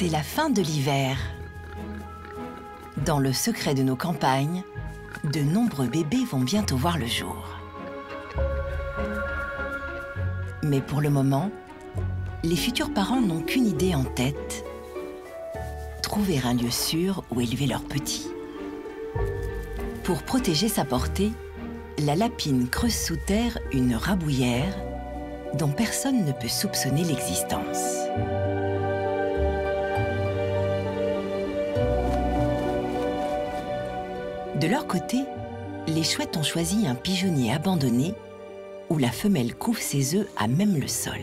C'est la fin de l'hiver. Dans le secret de nos campagnes, de nombreux bébés vont bientôt voir le jour. Mais pour le moment, les futurs parents n'ont qu'une idée en tête: trouver un lieu sûr où élever leurs petits. Pour protéger sa portée, la lapine creuse sous terre une rabouillère dont personne ne peut soupçonner l'existence. De leur côté, les chouettes ont choisi un pigeonnier abandonné où la femelle couve ses œufs à même le sol.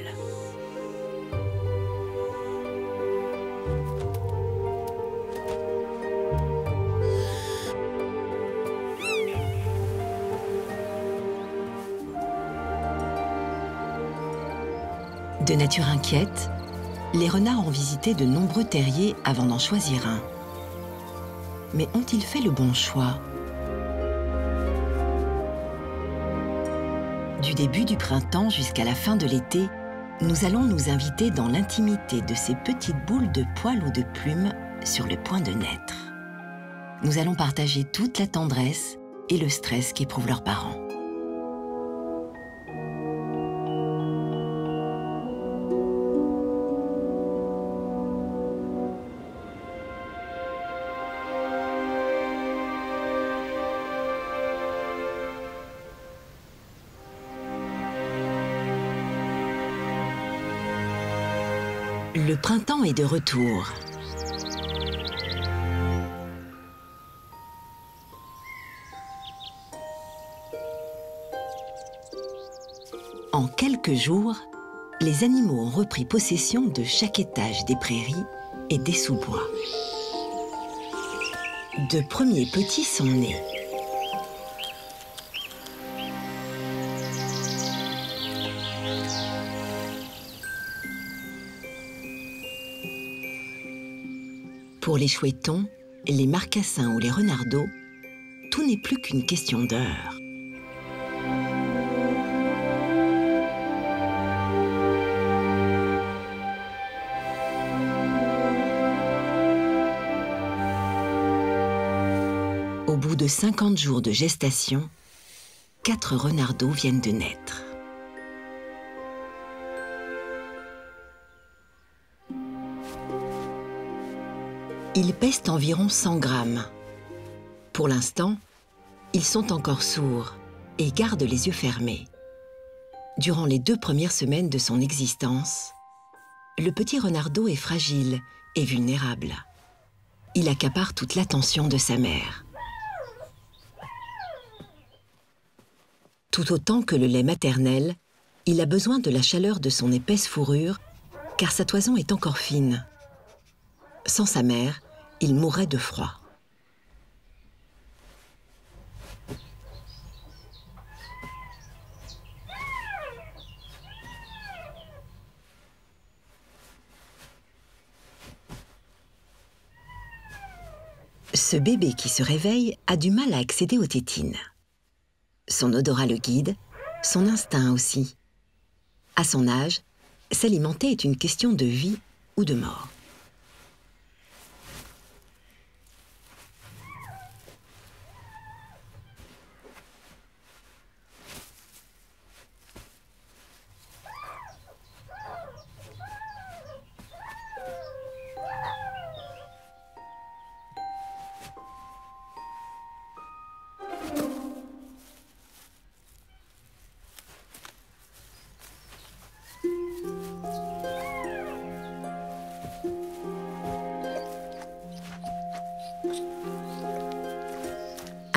De nature inquiète, les renards ont visité de nombreux terriers avant d'en choisir un. Mais ont-ils fait le bon choix? Du début du printemps jusqu'à la fin de l'été, nous allons nous inviter dans l'intimité de ces petites boules de poils ou de plumes sur le point de naître. Nous allons partager toute la tendresse et le stress qu'éprouvent leurs parents. Le printemps est de retour. En quelques jours, les animaux ont repris possession de chaque étage des prairies et des sous-bois. De premiers petits sont nés. Pour les chouettons, les marcassins ou les renardeaux, tout n'est plus qu'une question d'heure. Au bout de 50 jours de gestation, 4 renardeaux viennent de naître. Ils pèsent environ 100 grammes. Pour l'instant, ils sont encore sourds et gardent les yeux fermés. Durant les 2 premières semaines de son existence, le petit renardeau est fragile et vulnérable. Il accapare toute l'attention de sa mère. Tout autant que le lait maternel, il a besoin de la chaleur de son épaisse fourrure, car sa toison est encore fine. Sans sa mère, il mourrait de froid. Ce bébé qui se réveille a du mal à accéder aux tétines. Son odorat le guide, son instinct aussi. À son âge, s'alimenter est une question de vie ou de mort.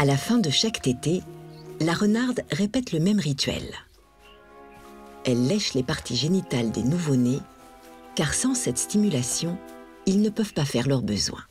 À la fin de chaque tétée, la renarde répète le même rituel. Elle lèche les parties génitales des nouveau-nés, car sans cette stimulation, ils ne peuvent pas faire leurs besoins.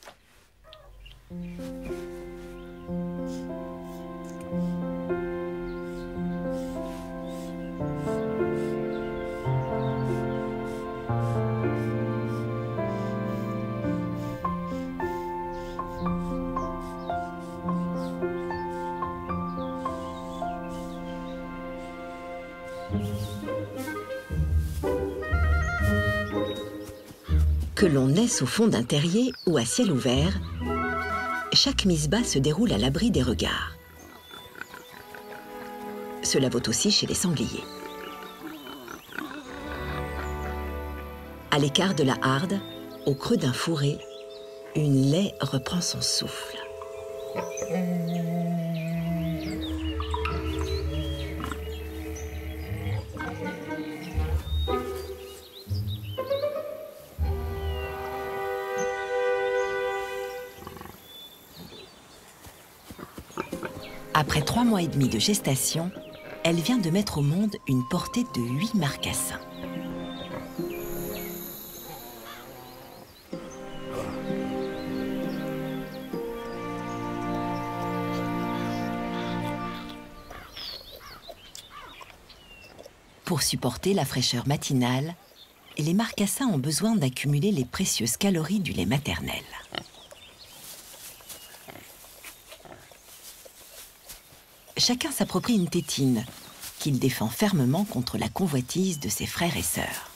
Que l'on naisse au fond d'un terrier ou à ciel ouvert, chaque mise bas se déroule à l'abri des regards. Cela vaut aussi chez les sangliers. À l'écart de la harde, au creux d'un fourré, une laie reprend son souffle. Après 3 mois et demi de gestation, elle vient de mettre au monde une portée de 8 marcassins. Pour supporter la fraîcheur matinale, les marcassins ont besoin d'accumuler les précieuses calories du lait maternel. Chacun s'approprie une tétine qu'il défend fermement contre la convoitise de ses frères et sœurs.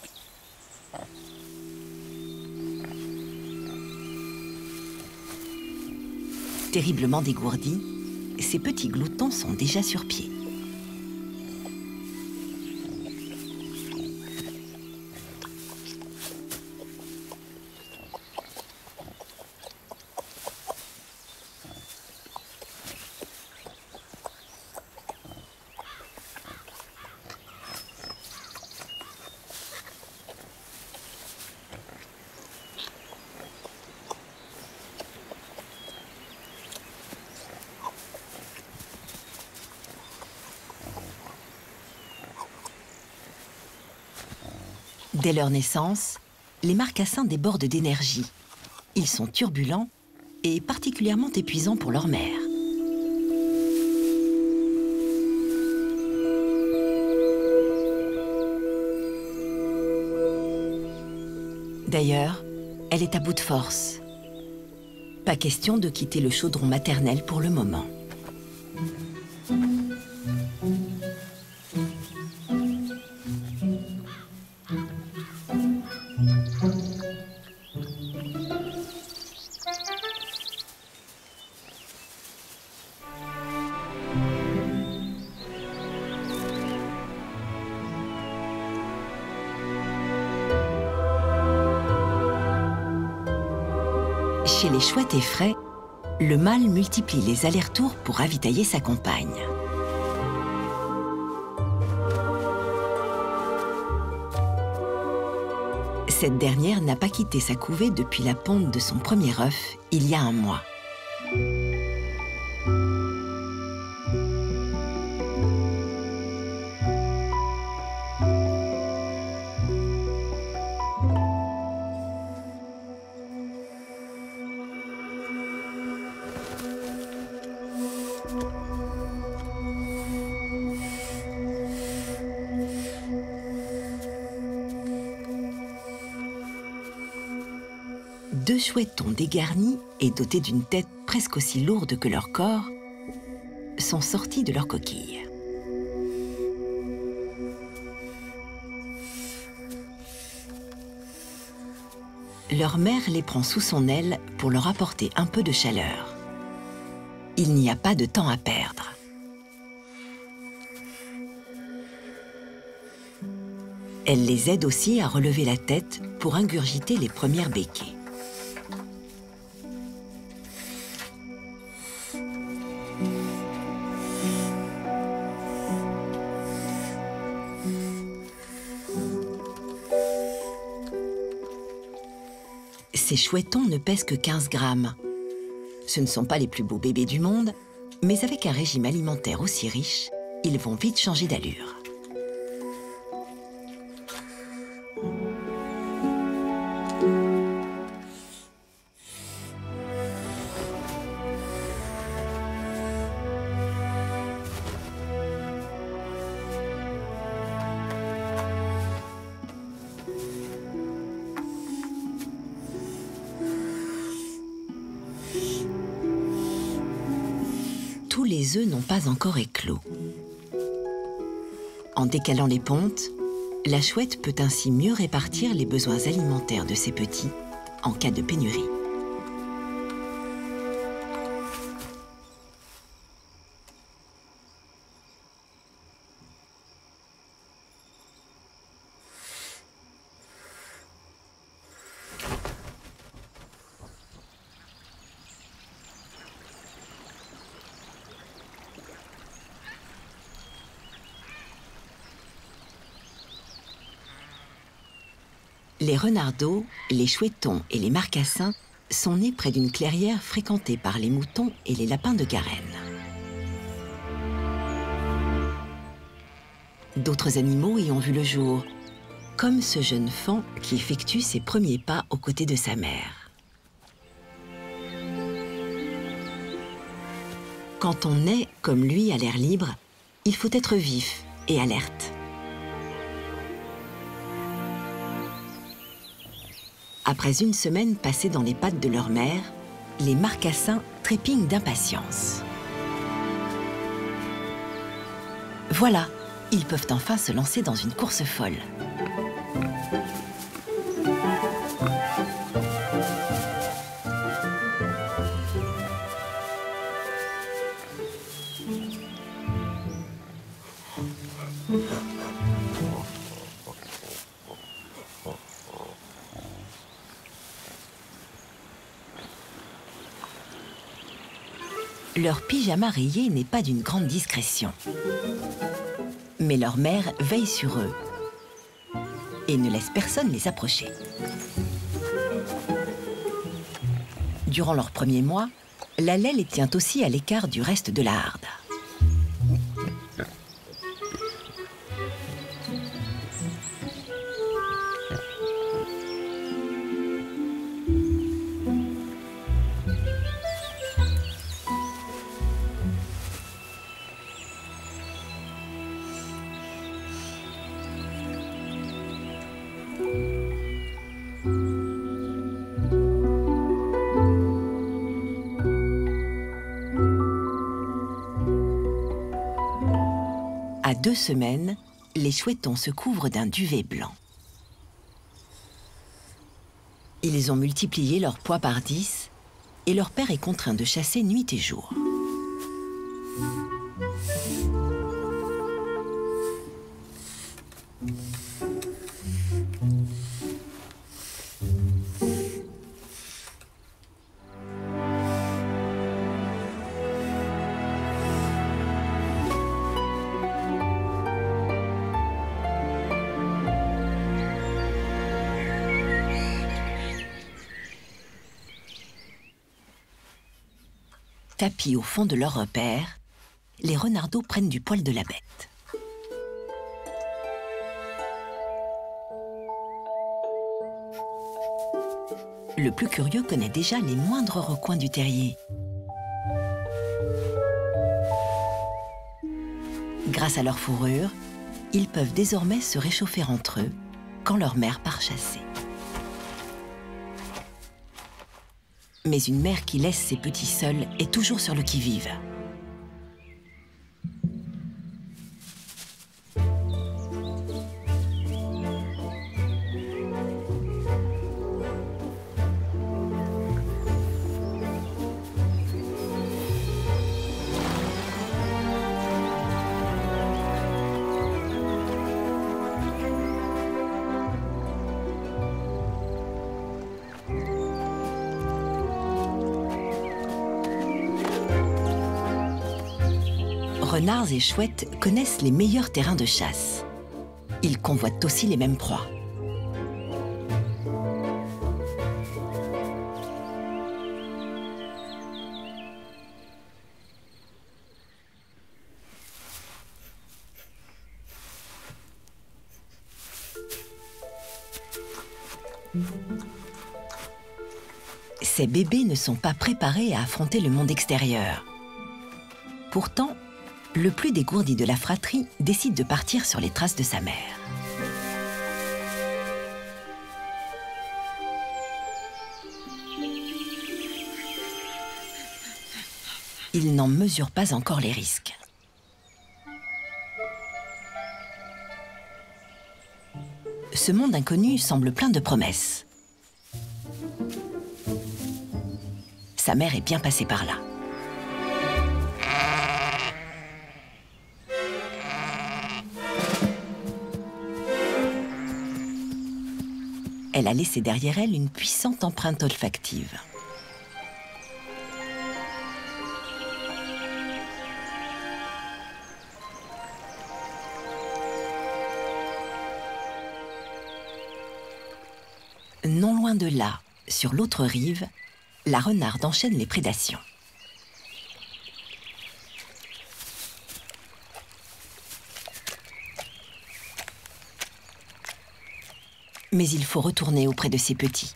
Terriblement dégourdis, ces petits gloutons sont déjà sur pied. Dès leur naissance, les marcassins débordent d'énergie. Ils sont turbulents et particulièrement épuisants pour leur mère. D'ailleurs, elle est à bout de force. Pas question de quitter le chaudron maternel pour le moment. Chez les chouettes effraies, le mâle multiplie les allers-retours pour ravitailler sa compagne. Cette dernière n'a pas quitté sa couvée depuis la ponte de son premier œuf, il y a 1 mois. Deux chouettons dégarnis et dotés d'une tête presque aussi lourde que leur corps sont sortis de leur coquille. Leur mère les prend sous son aile pour leur apporter un peu de chaleur. Il n'y a pas de temps à perdre. Elle les aide aussi à relever la tête pour ingurgiter les premières béquées. Ces chouettons ne pèsent que 15 grammes. Ce ne sont pas les plus beaux bébés du monde, mais avec un régime alimentaire aussi riche, ils vont vite changer d'allure. Tous les œufs n'ont pas encore éclos. En décalant les pontes, la chouette peut ainsi mieux répartir les besoins alimentaires de ses petits en cas de pénurie. Les renardeaux, les chouettons et les marcassins sont nés près d'une clairière fréquentée par les moutons et les lapins de Garenne. D'autres animaux y ont vu le jour, comme ce jeune faon qui effectue ses premiers pas aux côtés de sa mère. Quand on est, comme lui, à l'air libre, il faut être vif et alerte. Après une semaine passée dans les pattes de leur mère, les marcassins trépignent d'impatience. Voilà, ils peuvent enfin se lancer dans une course folle. Leur pyjama rayé n'est pas d'une grande discrétion. Mais leur mère veille sur eux et ne laisse personne les approcher. Durant leurs premiers mois, la laie les tient aussi à l'écart du reste de la harde. À 2 semaines, les chouettons se couvrent d'un duvet blanc. Ils ont multiplié leur poids par 10 et leur père est contraint de chasser nuit et jour. Tapis au fond de leur repère, les renardeaux prennent du poil de la bête. Le plus curieux connaît déjà les moindres recoins du terrier. Grâce à leur fourrure, ils peuvent désormais se réchauffer entre eux quand leur mère part chasser. Mais une mère qui laisse ses petits seuls est toujours sur le qui-vive. Renards et chouettes connaissent les meilleurs terrains de chasse. Ils convoitent aussi les mêmes proies. Ces bébés ne sont pas préparés à affronter le monde extérieur. Pourtant, le plus dégourdi de la fratrie décide de partir sur les traces de sa mère. Il n'en mesure pas encore les risques. Ce monde inconnu semble plein de promesses. sa mère est bien passée par là. Elle a laissé derrière elle une puissante empreinte olfactive. Non loin de là, sur l'autre rive, la renarde enchaîne les prédations. Mais il faut retourner auprès de ses petits.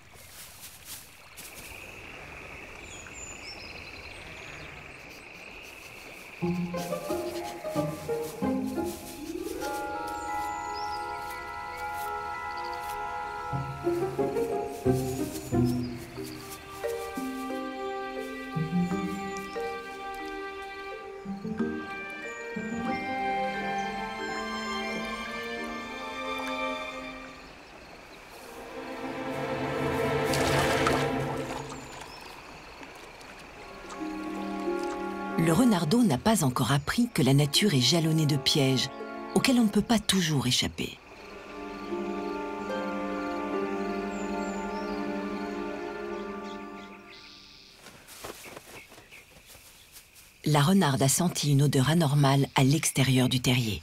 Le renardeau n'a pas encore appris que la nature est jalonnée de pièges auxquels on ne peut pas toujours échapper. La renarde a senti une odeur anormale à l'extérieur du terrier.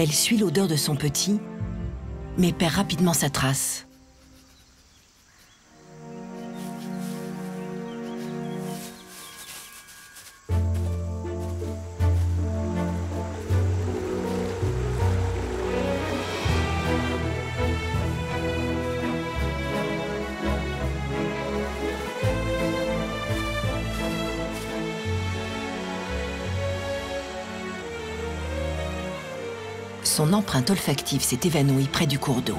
Elle suit l'odeur de son petit, mais perd rapidement sa trace. Son empreinte olfactive s'est évanouie près du cours d'eau.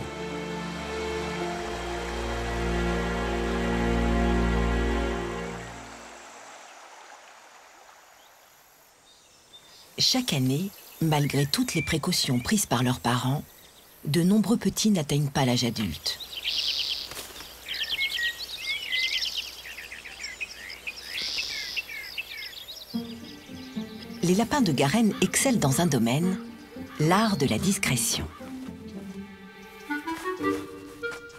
Chaque année, malgré toutes les précautions prises par leurs parents, de nombreux petits n'atteignent pas l'âge adulte. Les lapins de Garenne excellent dans un domaine, l'art de la discrétion.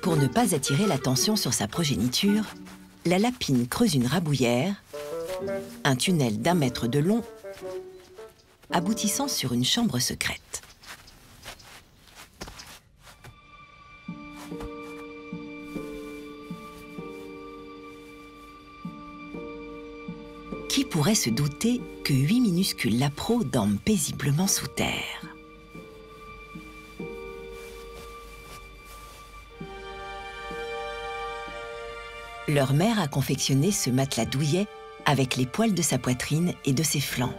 Pour ne pas attirer l'attention sur sa progéniture, la lapine creuse une rabouillère, un tunnel d'1 mètre de long, aboutissant sur une chambre secrète. Qui pourrait se douter que 8 minuscules lapreaux dorment paisiblement sous terre? Leur mère a confectionné ce matelas douillet avec les poils de sa poitrine et de ses flancs.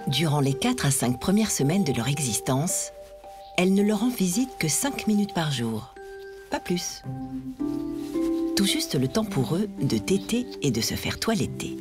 Durant les 4 à 5 premières semaines de leur existence, elle ne leur rend visite que 5 minutes par jour, pas plus. Tout juste le temps pour eux de téter et de se faire toiletter.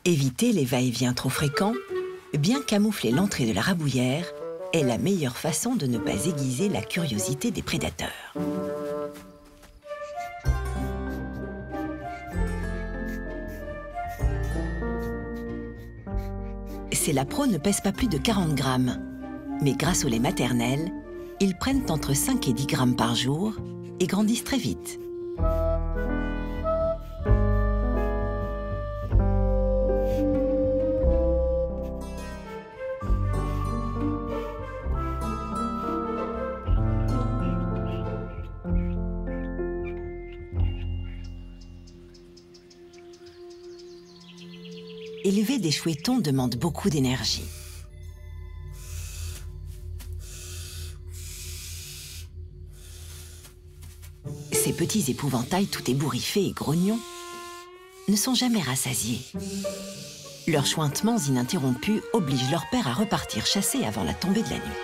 Éviter les va-et-vient trop fréquents, bien camoufler l'entrée de la rabouillère est la meilleure façon de ne pas aiguiser la curiosité des prédateurs. Ces lapros ne pèsent pas plus de 40 grammes, mais grâce au lait maternel, ils prennent entre 5 et 10 grammes par jour et grandissent très vite. Élever des chouettons demande beaucoup d'énergie. Ces petits épouvantails tout ébouriffés et grognons ne sont jamais rassasiés. Leurs chointements ininterrompus obligent leur père à repartir chasser avant la tombée de la nuit.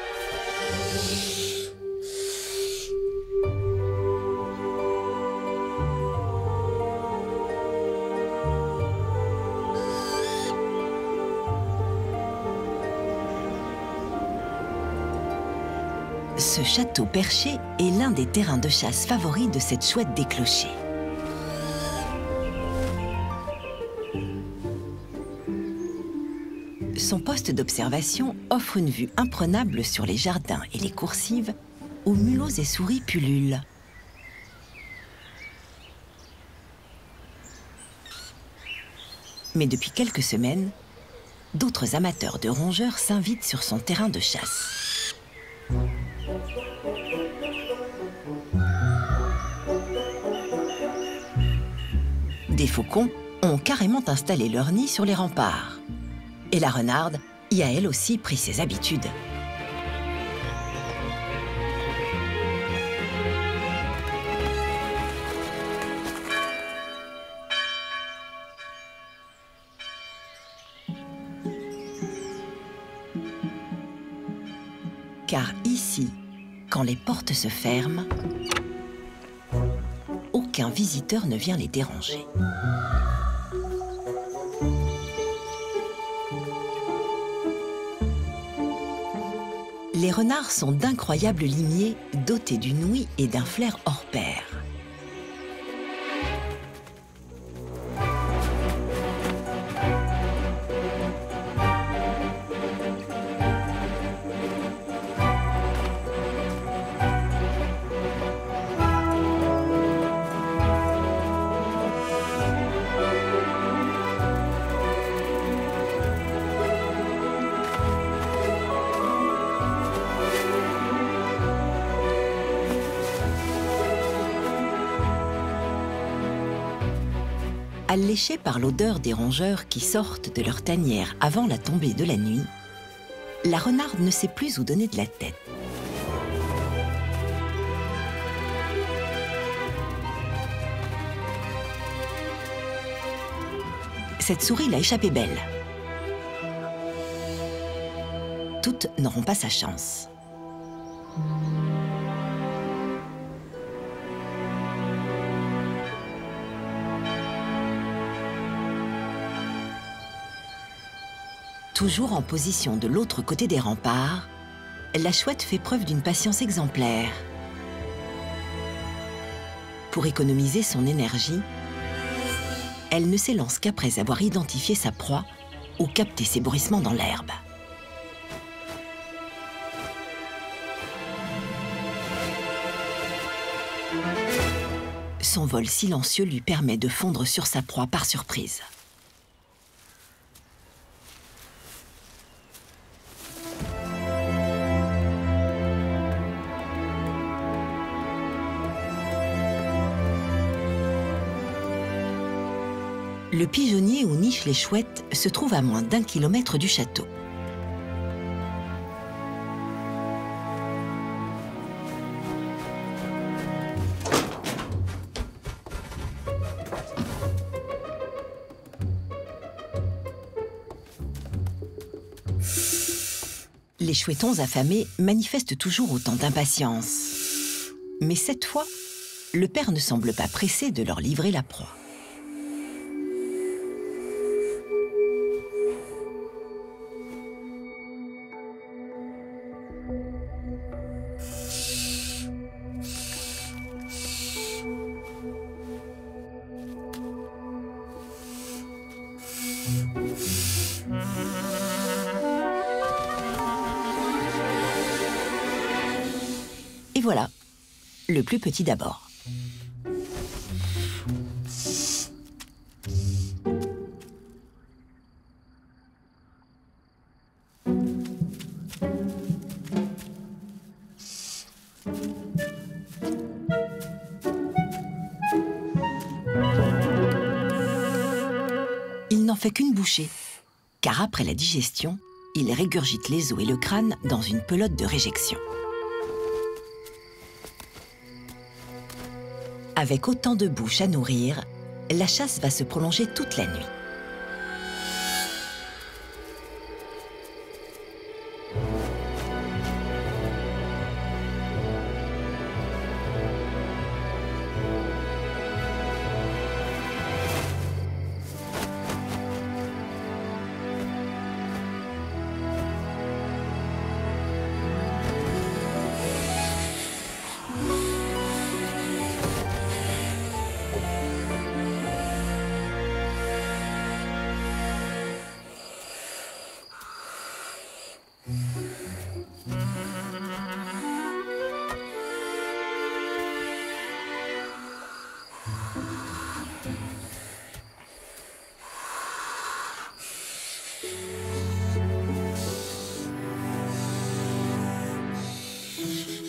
Ce château perché est l'un des terrains de chasse favoris de cette chouette des clochers. Son poste d'observation offre une vue imprenable sur les jardins et les coursives où mulots et souris pullulent. Mais depuis quelques semaines, d'autres amateurs de rongeurs s'invitent sur son terrain de chasse. Des faucons ont carrément installé leur nid sur les remparts. Et la renarde y a elle aussi pris ses habitudes. Car ici, quand les portes se ferment, aucun visiteur ne vient les déranger. Les renards sont d'incroyables limiers dotés d'une ouïe et d'un flair hors pair. Alléchés par l'odeur des rongeurs qui sortent de leur tanière avant la tombée de la nuit, la renarde ne sait plus où donner de la tête. Cette souris l'a échappé belle. Toutes n'auront pas sa chance. Toujours en position de l'autre côté des remparts, la chouette fait preuve d'une patience exemplaire. Pour économiser son énergie, elle ne s'élance qu'après avoir identifié sa proie ou capté ses bruissements dans l'herbe. Son vol silencieux lui permet de fondre sur sa proie par surprise. Le pigeonnier où nichent les chouettes se trouve à moins d'1 kilomètre du château. Les chouettons affamés manifestent toujours autant d'impatience. Mais cette fois, le père ne semble pas pressé de leur livrer la proie. Et voilà, le plus petit d'abord. Il n'en fait qu'une bouchée, car après la digestion, il régurgite les os et le crâne dans une pelote de réjection. Avec autant de bouches à nourrir, la chasse va se prolonger toute la nuit.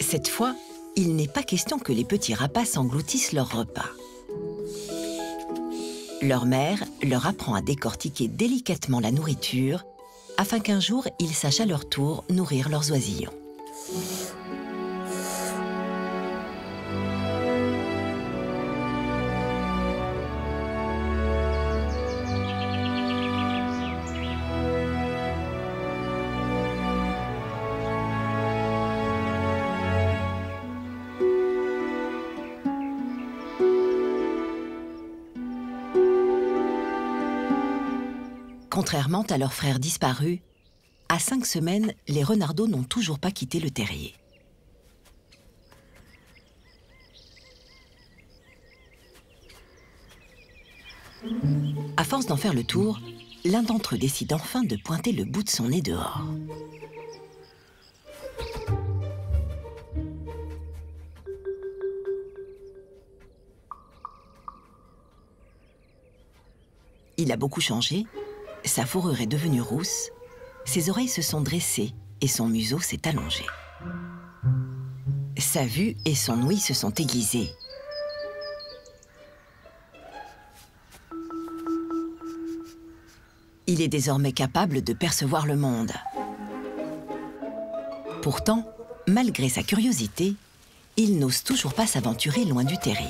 Cette fois, il n'est pas question que les petits rapaces engloutissent leur repas. Leur mère leur apprend à décortiquer délicatement la nourriture afin qu'un jour, ils sachent à leur tour nourrir leurs oisillons. Contrairement à leurs frères disparus, à 5 semaines, les renardeaux n'ont toujours pas quitté le terrier. À force d'en faire le tour, l'un d'entre eux décide enfin de pointer le bout de son nez dehors. Il a beaucoup changé. Sa fourrure est devenue rousse, ses oreilles se sont dressées et son museau s'est allongé. Sa vue et son ouïe se sont aiguisées. Il est désormais capable de percevoir le monde. Pourtant, malgré sa curiosité, il n'ose toujours pas s'aventurer loin du terrier.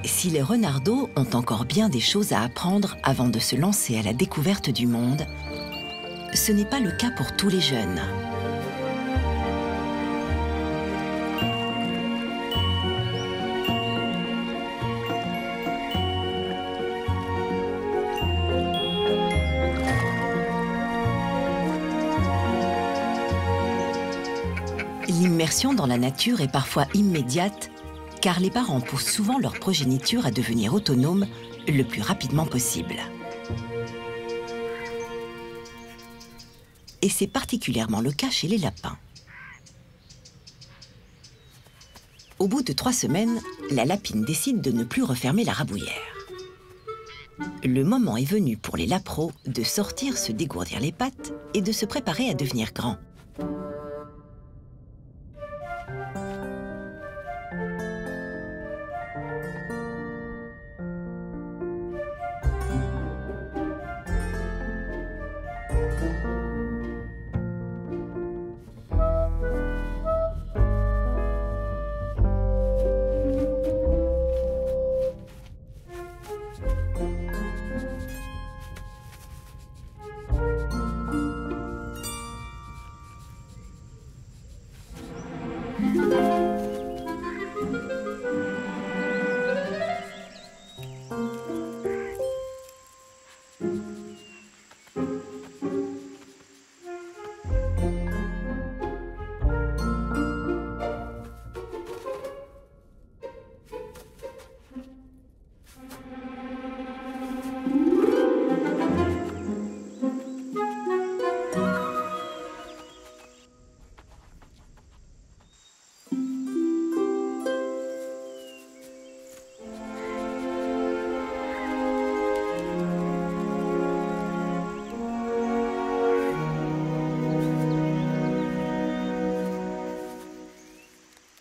Si les renardeaux ont encore bien des choses à apprendre avant de se lancer à la découverte du monde, ce n'est pas le cas pour tous les jeunes. L'immersion dans la nature est parfois immédiate, car les parents poussent souvent leur progéniture à devenir autonome le plus rapidement possible. Et c'est particulièrement le cas chez les lapins. Au bout de 3 semaines, la lapine décide de ne plus refermer la rabouillère. Le moment est venu pour les lapreaux de sortir se dégourdir les pattes et de se préparer à devenir grands.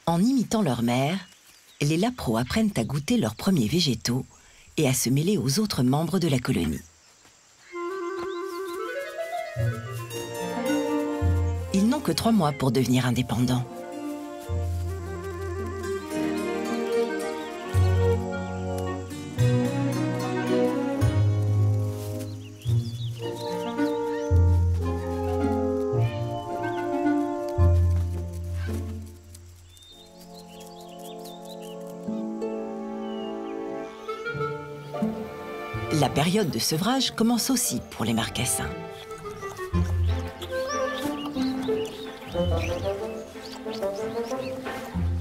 En imitant leur mère, les lapreaux apprennent à goûter leurs premiers végétaux et à se mêler aux autres membres de la colonie. Ils n'ont que 3 mois pour devenir indépendants. La période de sevrage commence aussi pour les marcassins.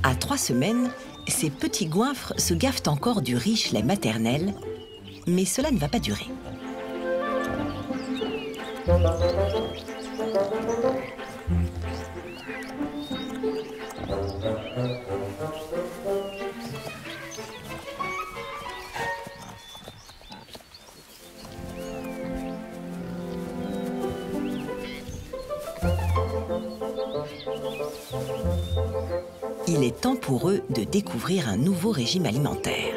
À 3 semaines, ces petits goinfres se gavent encore du riche lait maternel, mais cela ne va pas durer. Il est temps pour eux de découvrir un nouveau régime alimentaire.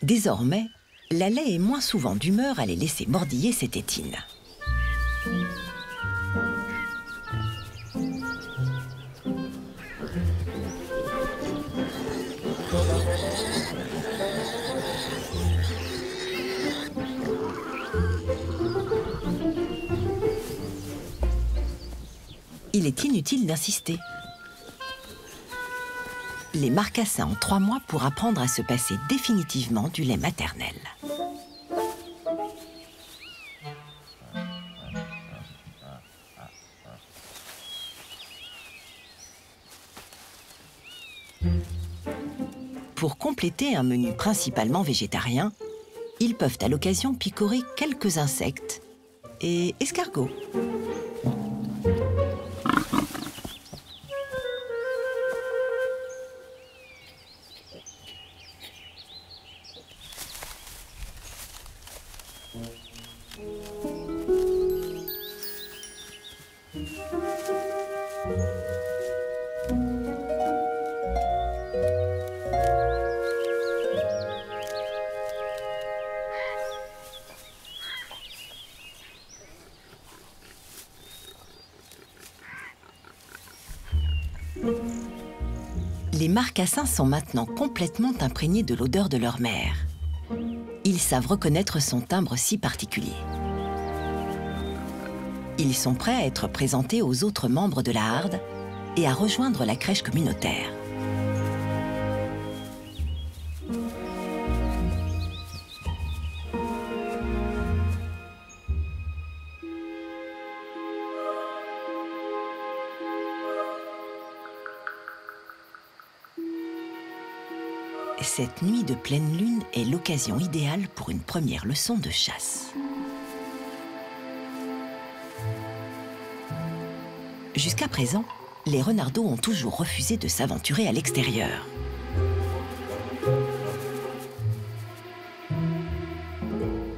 Désormais, la laie est moins souvent d'humeur à les laisser mordiller ses tétines. Il est inutile d'insister. Les marcassins ont 3 mois pour apprendre à se passer définitivement du lait maternel. Pour compléter un menu principalement végétarien, ils peuvent à l'occasion picorer quelques insectes et escargots. Les marcassins sont maintenant complètement imprégnés de l'odeur de leur mère. Ils savent reconnaître son timbre si particulier. Ils sont prêts à être présentés aux autres membres de la harde et à rejoindre la crèche communautaire. Cette nuit de pleine lune est l'occasion idéale pour une première leçon de chasse. Jusqu'à présent, les renardeaux ont toujours refusé de s'aventurer à l'extérieur.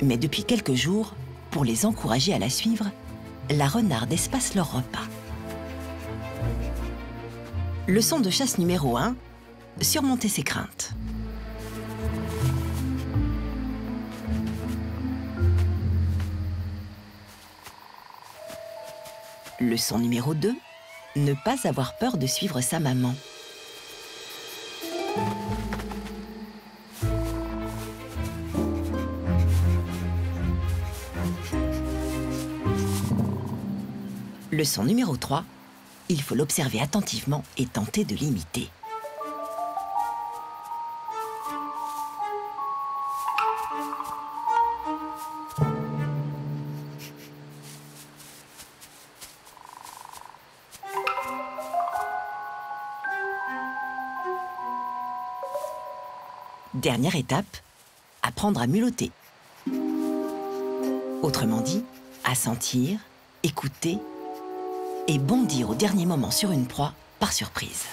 Mais depuis quelques jours, pour les encourager à la suivre, la renarde espace leur repas. Leçon de chasse numéro 1, surmonter ses craintes. Leçon numéro 2, ne pas avoir peur de suivre sa maman. Leçon numéro 3, il faut l'observer attentivement et tenter de l'imiter. Dernière étape, apprendre à mulotter. Autrement dit, à sentir, écouter et bondir au dernier moment sur une proie par surprise.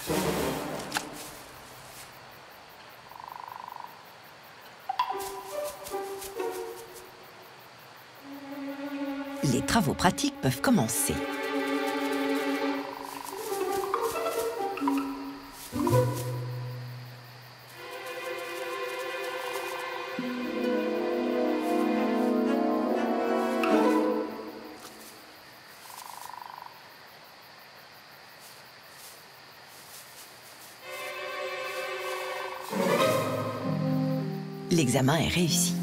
Les travaux pratiques peuvent commencer. L'examen est réussi.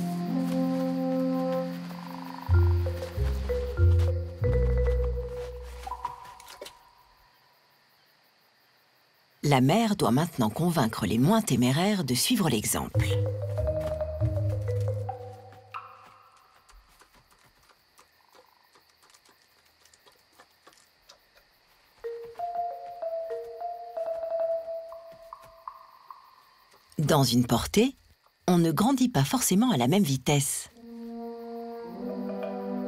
La mère doit maintenant convaincre les moins téméraires de suivre l'exemple. Dans une portée, on ne grandit pas forcément à la même vitesse.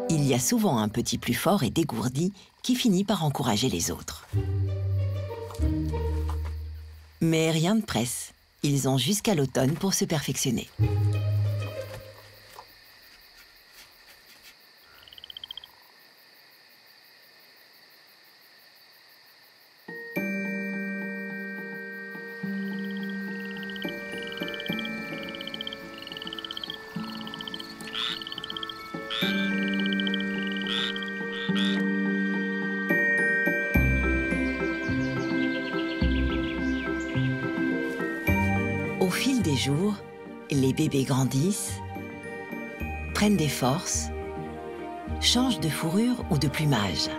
Il y a souvent un petit plus fort et dégourdi qui finit par encourager les autres. Mais rien ne presse. Ils ont jusqu'à l'automne pour se perfectionner. Au fil des jours, les bébés grandissent, prennent des forces, changent de fourrure ou de plumage.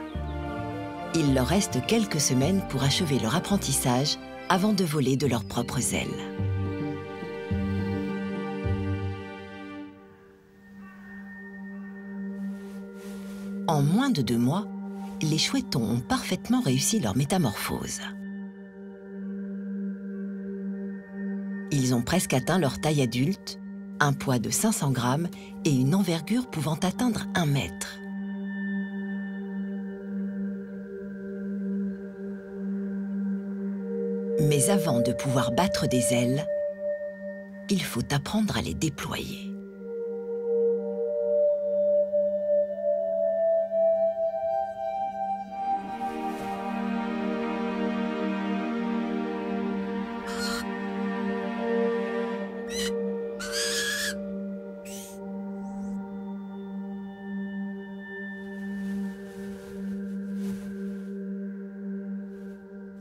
Il leur reste quelques semaines pour achever leur apprentissage avant de voler de leurs propres ailes. En moins de 2 mois, les chouettons ont parfaitement réussi leur métamorphose. Ils ont presque atteint leur taille adulte, un poids de 500 grammes et une envergure pouvant atteindre 1 mètre. Mais avant de pouvoir battre des ailes, il faut apprendre à les déployer.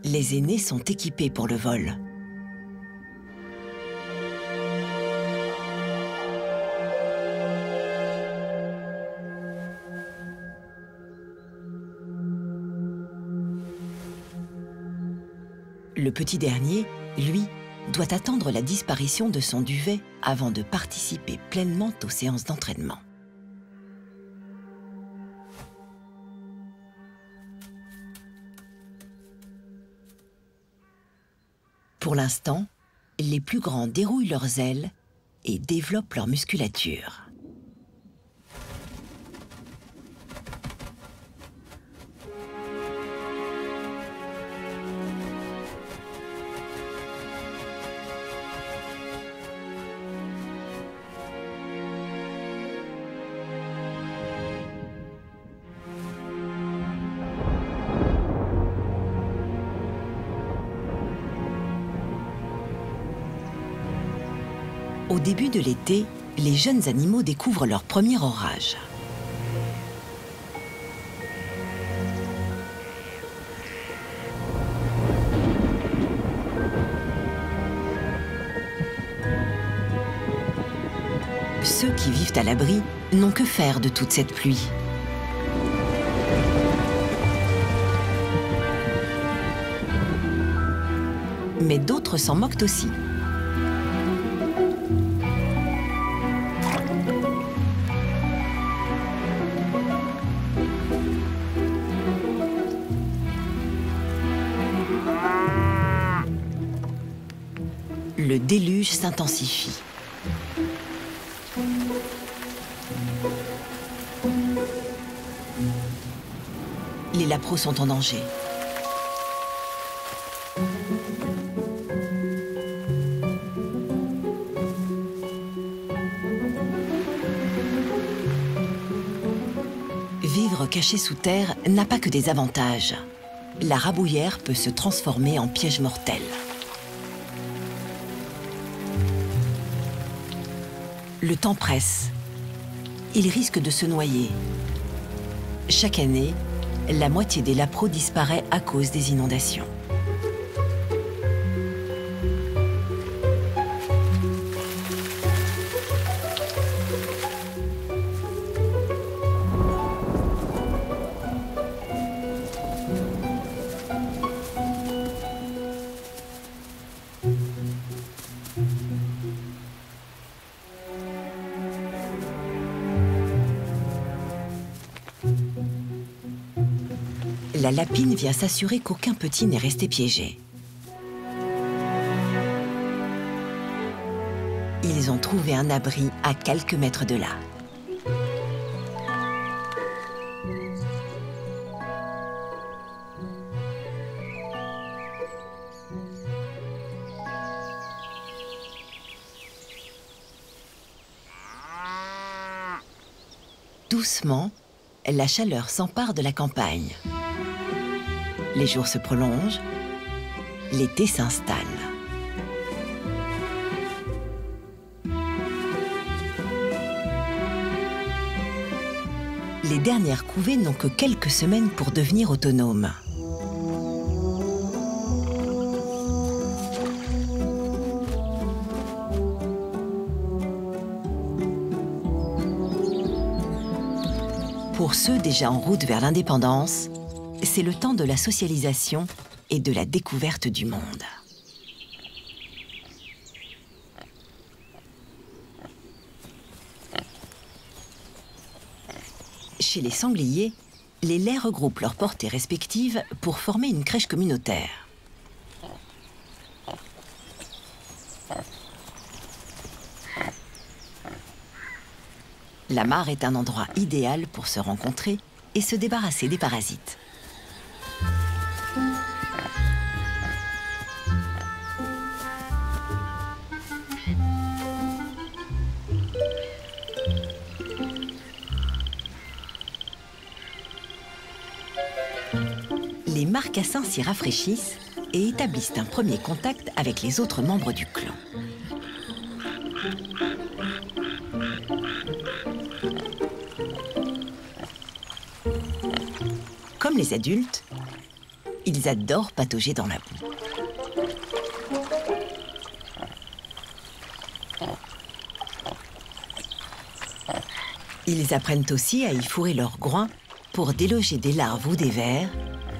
Les aînés sont équipés pour le vol. Le petit dernier, lui, doit attendre la disparition de son duvet avant de participer pleinement aux séances d'entraînement. Pour l'instant, les plus grands dérouillent leurs ailes et développent leur musculature. Au début de l'été, les jeunes animaux découvrent leur premier orage. Ceux qui vivent à l'abri n'ont que faire de toute cette pluie. Mais d'autres s'en moquent aussi. Le déluge s'intensifie. les lapros sont en danger. Vivre caché sous terre n'a pas que des avantages. La rabouillère peut se transformer en piège mortel. Le temps presse. Il risque de se noyer. Chaque année, la moitié des lapros disparaît à cause des inondations. La lapine vient s'assurer qu'aucun petit n'est resté piégé. Ils ont trouvé un abri à quelques mètres de là. Doucement, la chaleur s'empare de la campagne. Les jours se prolongent, l'été s'installe. Les dernières couvées n'ont que quelques semaines pour devenir autonomes. Pour ceux déjà en route vers l'indépendance, c'est le temps de la socialisation et de la découverte du monde. Chez les sangliers, les laits regroupent leurs portées respectives pour former une crèche communautaire. La mare est un endroit idéal pour se rencontrer et se débarrasser des parasites. Les marcassins s'y rafraîchissent et établissent un premier contact avec les autres membres du clan. Comme les adultes, ils adorent patauger dans la boue. Ils apprennent aussi à y fourrer leurs groins pour déloger des larves ou des vers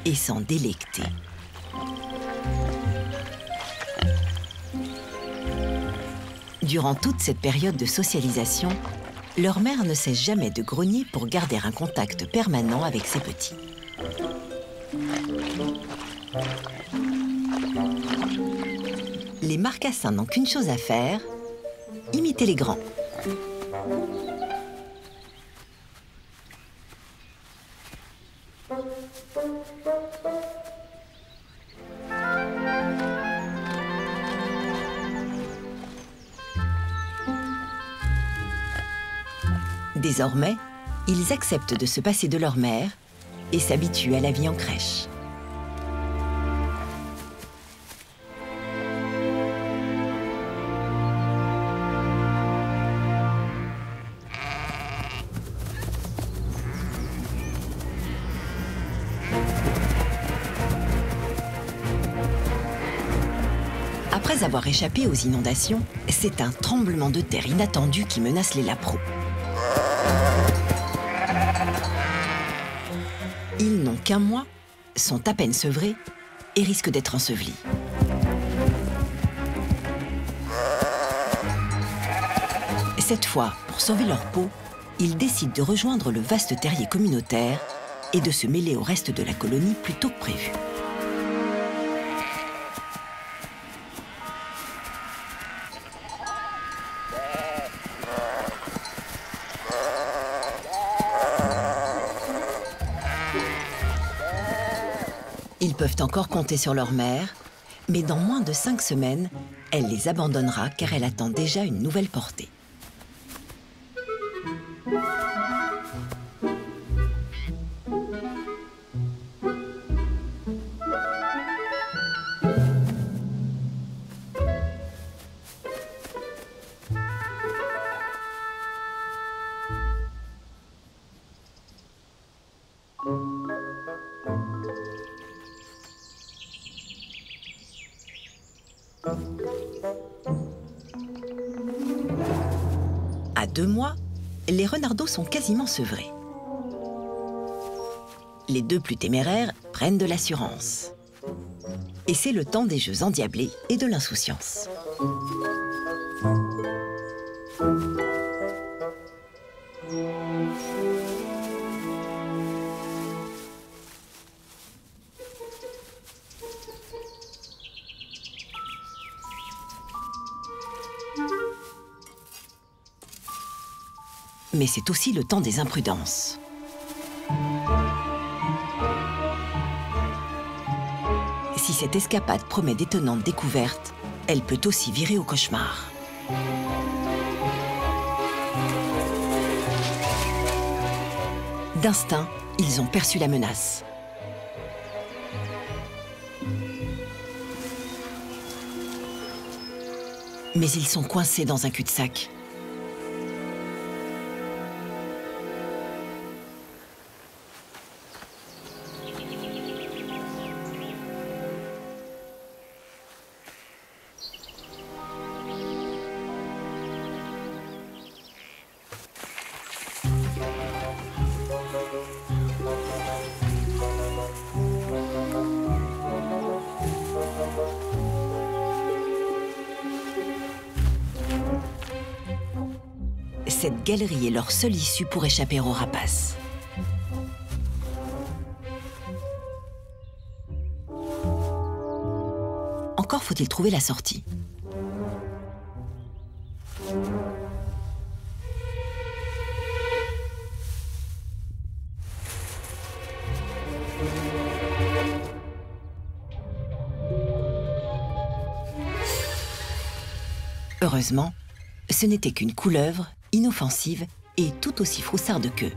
et s'en délecter. Durant toute cette période de socialisation, leur mère ne cesse jamais de grogner pour garder un contact permanent avec ses petits. Les marcassins n'ont qu'une chose à faire, imiter les grands. Désormais, ils acceptent de se passer de leur mère et s'habituent à la vie en crèche. Après avoir échappé aux inondations, c'est un tremblement de terre inattendu qui menace les lapros. Ils n'ont qu'un mois, sont à peine sevrés et risquent d'être ensevelis. Cette fois, pour sauver leur peau, ils décident de rejoindre le vaste terrier communautaire et de se mêler au reste de la colonie plus tôt que prévu. Ils peuvent encore compter sur leur mère, mais dans moins de 5 semaines, elle les abandonnera car elle attend déjà une nouvelle portée. À 2 mois, les renardeaux sont quasiment sevrés. Les 2 plus téméraires prennent de l'assurance. Et c'est le temps des jeux endiablés et de l'insouciance. Mais c'est aussi le temps des imprudences. Si cette escapade promet d'étonnantes découvertes, elle peut aussi virer au cauchemar. D'instinct, ils ont perçu la menace. Mais ils sont coincés dans un cul-de-sac. Cette galerie est leur seule issue pour échapper aux rapaces. Encore faut-il trouver la sortie. Heureusement, ce n'était qu'une couleuvre inoffensive et tout aussi froussarde qu'eux.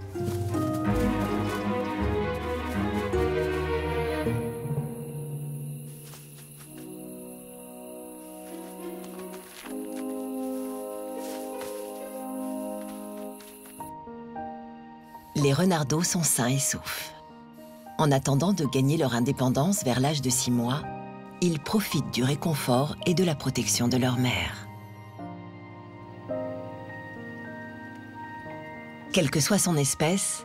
Les renardeaux sont sains et saufs. En attendant de gagner leur indépendance vers l'âge de 6 mois, ils profitent du réconfort et de la protection de leur mère. Quelle que soit son espèce,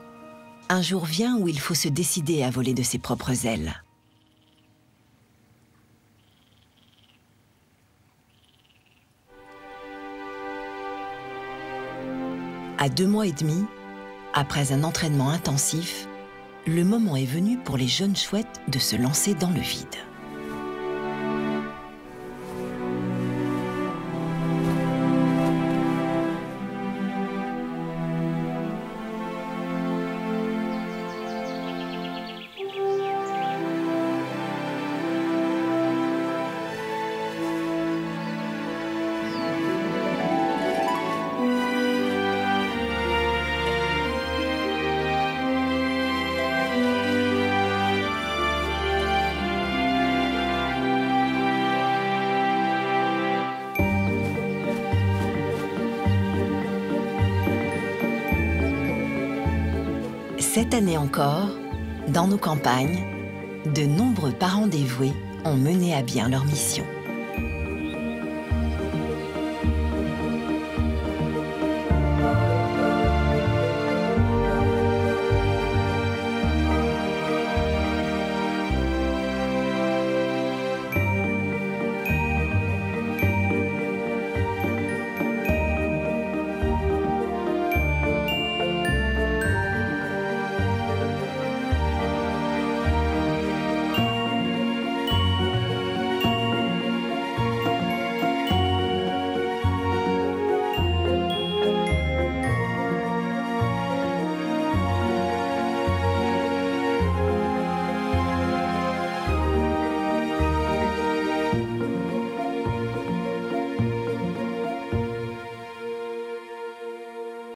un jour vient où il faut se décider à voler de ses propres ailes. À 2 mois et demi, après un entraînement intensif, le moment est venu pour les jeunes chouettes de se lancer dans le vide. Cette année encore, dans nos campagnes, de nombreux parents dévoués ont mené à bien leur mission.